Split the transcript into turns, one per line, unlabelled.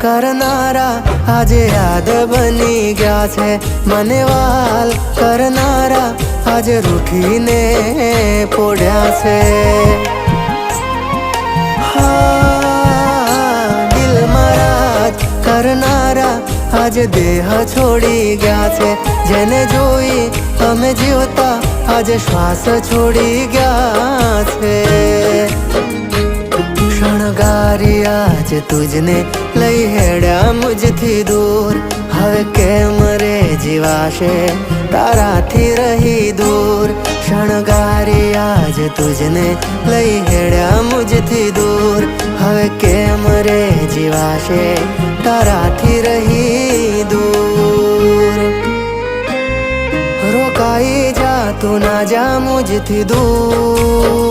करनारा आज याद बनी गया छे। मने वाल करनारा आज रूठीने पोड्या छे। दिल मराज करनारा आज देह छोड़ी गया छे। जेने जोई अमे जीवता आज श्वास छोड़ी गया छे। शणगारी आज तुझने लई हेड्या मुझथी दूर। हवे केम रे जीवाशे ताराथी रही दूर। शणगारी आज तुझने लई हेड्या मुझथी दूर। हवे केम रे जीवाशे ताराथी रही दूर। रोकाई जा तू ना जा मुझथी दूर।